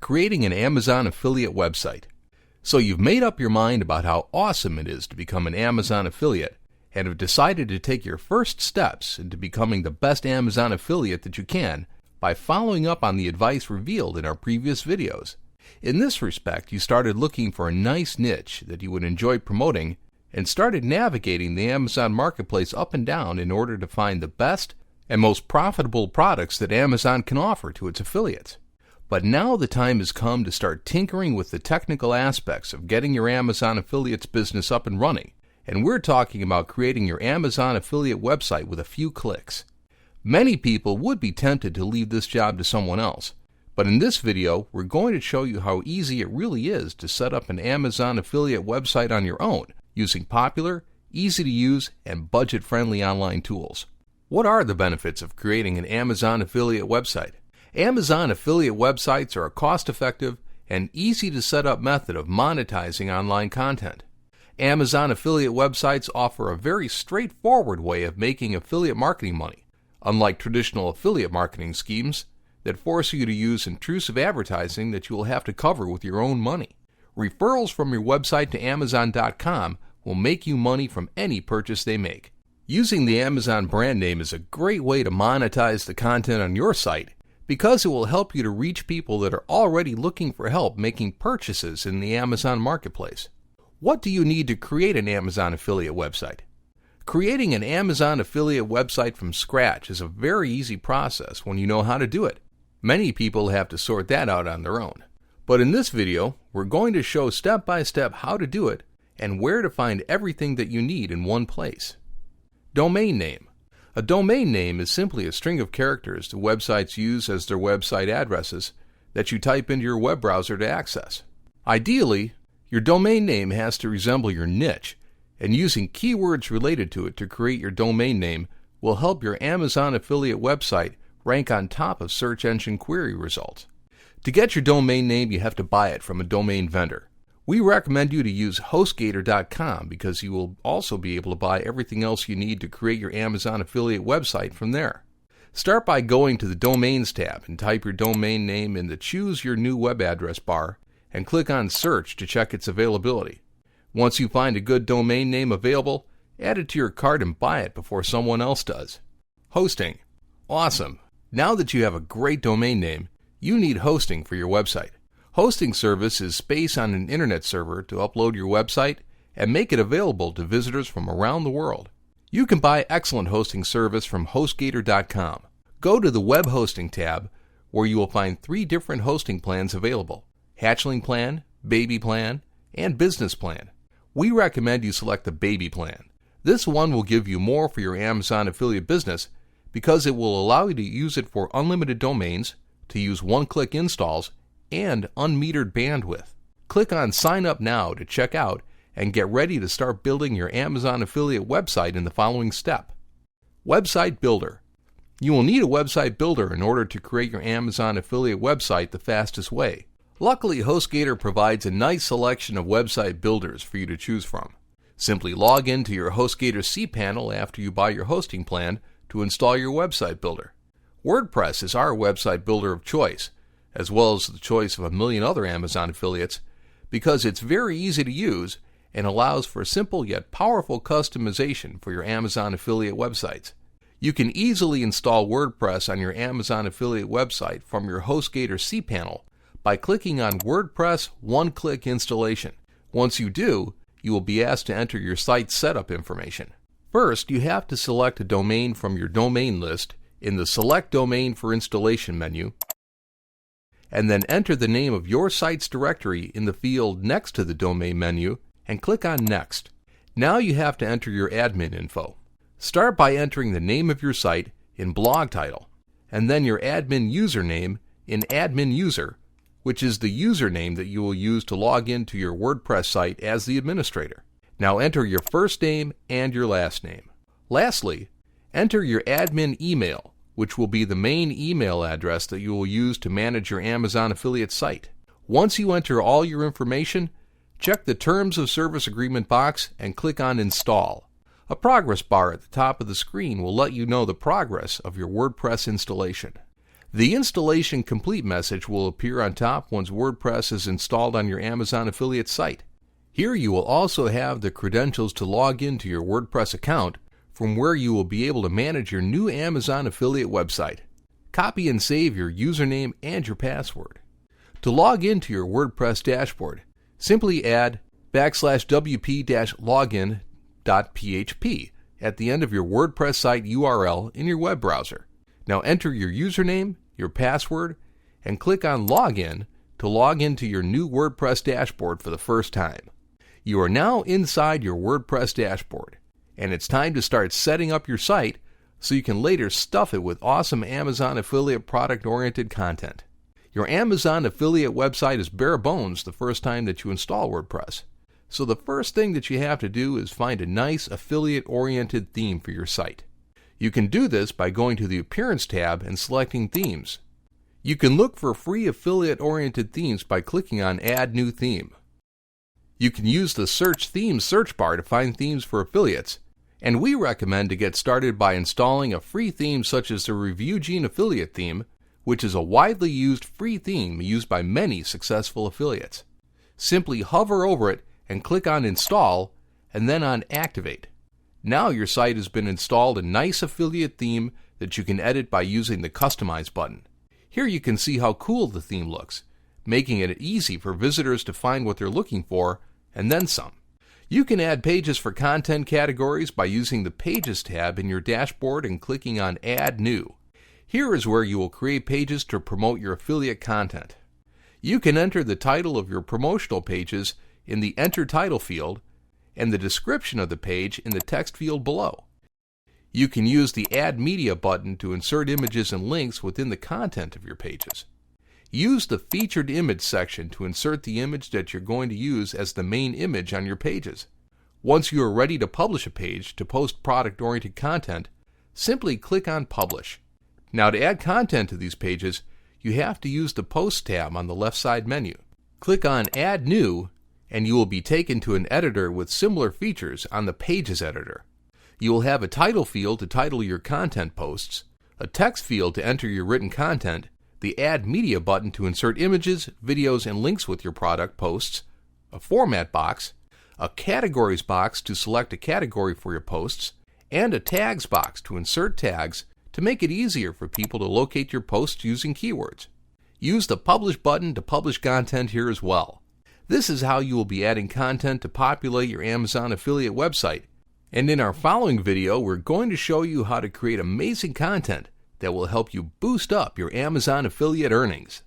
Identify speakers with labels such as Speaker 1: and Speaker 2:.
Speaker 1: creating an Amazon affiliate website. So you've made up your mind about how awesome it is to become an Amazon affiliate and have decided to take your first steps into becoming the best Amazon affiliate that you can by following up on the advice revealed in our previous videos. In this respect, you started looking for a nice niche that you would enjoy promoting and started navigating the Amazon marketplace up and down in order to find the best and most profitable products that Amazon can offer to its affiliates. But now the time has come to start tinkering with the technical aspects of getting your Amazon affiliates business up and running, and we're talking about creating your Amazon affiliate website with a few clicks. Many people would be tempted to leave this job to someone else, but in this video we're going to show you how easy it really is to set up an Amazon affiliate website on your own using popular, easy-to-use, and budget-friendly online tools. What are the benefits of creating an Amazon affiliate website? Amazon affiliate websites are a cost-effective and easy-to-set-up method of monetizing online content. Amazon affiliate websites offer a very straightforward way of making affiliate marketing money, unlike traditional affiliate marketing schemes that force you to use intrusive advertising that you will have to cover with your own money. Referrals from your website to Amazon.com will make you money from any purchase they make. Using the Amazon brand name is a great way to monetize the content on your site because it will help you to reach people that are already looking for help making purchases in the Amazon marketplace. What do you need to create an Amazon affiliate website? Creating an Amazon affiliate website from scratch is a very easy process when you know how to do it. Many people have to sort that out on their own. But in this video, we're going to show step by step how to do it and where to find everything that you need in one place. Domain name. A domain name is simply a string of characters the websites use as their website addresses that you type into your web browser to access. Ideally, your domain name has to resemble your niche, and using keywords related to it to create your domain name will help your Amazon affiliate website rank on top of search engine query results. To get your domain name, you have to buy it from a domain vendor. We recommend you to use HostGator.com because you will also be able to buy everything else you need to create your Amazon affiliate website from there. Start by going to the Domains tab and type your domain name in the Choose Your New Web Address bar and click on Search to check its availability. Once you find a good domain name available, add it to your cart and buy it before someone else does. Hosting. Awesome! Now that you have a great domain name, you need hosting for your website. Hosting service is space on an internet server to upload your website and make it available to visitors from around the world. You can buy excellent hosting service from HostGator.com. Go to the Web Hosting tab where you will find 3 different hosting plans available: Hatchling Plan, Baby Plan, and Business Plan. We recommend you select the Baby Plan. This one will give you more for your Amazon affiliate business because it will allow you to use it for unlimited domains, to use one-click installs, and unmetered bandwidth. Click on Sign Up Now to check out and get ready to start building your Amazon affiliate website in the following step. Website Builder. You will need a website builder in order to create your Amazon affiliate website the fastest way. Luckily, HostGator provides a nice selection of website builders for you to choose from. Simply log into your HostGator cPanel after you buy your hosting plan to install your website builder. WordPress is our website builder of choice, as well as the choice of a million other Amazon affiliates, because it's very easy to use and allows for simple yet powerful customization for your Amazon affiliate websites. You can easily install WordPress on your Amazon affiliate website from your HostGator cPanel by clicking on WordPress One-Click Installation. Once you do, you will be asked to enter your site setup information. First, you have to select a domain from your domain list in the Select Domain for Installation menu, and then enter the name of your site's directory in the field next to the domain menu and click on Next. Now you have to enter your admin info. Start by entering the name of your site in blog title, and then your admin username in admin user, which is the username that you will use to log into your WordPress site as the administrator. Now enter your first name and your last name. Lastly, enter your admin email, which will be the main email address that you will use to manage your Amazon affiliate site. Once you enter all your information, check the Terms of Service Agreement box and click on Install. A progress bar at the top of the screen will let you know the progress of your WordPress installation. The installation complete message will appear on top once WordPress is installed on your Amazon affiliate site. Here you will also have the credentials to log into your WordPress account, from where you will be able to manage your new Amazon affiliate website. Copy and save your username and your password. To log into your WordPress dashboard, simply add \wp-login.php at the end of your WordPress site URL in your web browser. Now enter your username, your password, and click on Login to log into your new WordPress dashboard for the first time. You are now inside your WordPress dashboard, and it's time to start setting up your site so you can later stuff it with awesome Amazon affiliate product-oriented content. Your Amazon affiliate website is bare bones the first time that you install WordPress. So the first thing that you have to do is find a nice affiliate-oriented theme for your site. You can do this by going to the Appearance tab and selecting Themes. You can look for free affiliate-oriented themes by clicking on Add New Theme. You can use the Search Themes search bar to find themes for affiliates, and we recommend to get started by installing a free theme such as the Review Gene affiliate theme, which is a widely used free theme used by many successful affiliates. Simply hover over it and click on Install, and then on Activate. Now your site has been installed a nice affiliate theme that you can edit by using the Customize button. Here you can see how cool the theme looks, making it easy for visitors to find what they're looking for, and then some. You can add pages for content categories by using the Pages tab in your dashboard and clicking on Add New. Here is where you will create pages to promote your affiliate content. You can enter the title of your promotional pages in the Enter Title field and the description of the page in the text field below. You can use the Add Media button to insert images and links within the content of your pages. Use the Featured Image section to insert the image that you're going to use as the main image on your pages. Once you are ready to publish a page to post product-oriented content, simply click on Publish. Now to add content to these pages, you have to use the Post tab on the left side menu. Click on Add New, and you will be taken to an editor with similar features on the Pages editor. You will have a title field to title your content posts, a text field to enter your written content, the Add Media button to insert images, videos, and links with your product posts, a format box, a categories box to select a category for your posts, and a tags box to insert tags to make it easier for people to locate your posts using keywords. Use the Publish button to publish content here as well. This is how you will be adding content to populate your Amazon affiliate website. And in our following video, we're going to show you how to create amazing content that will help you boost up your Amazon affiliate earnings.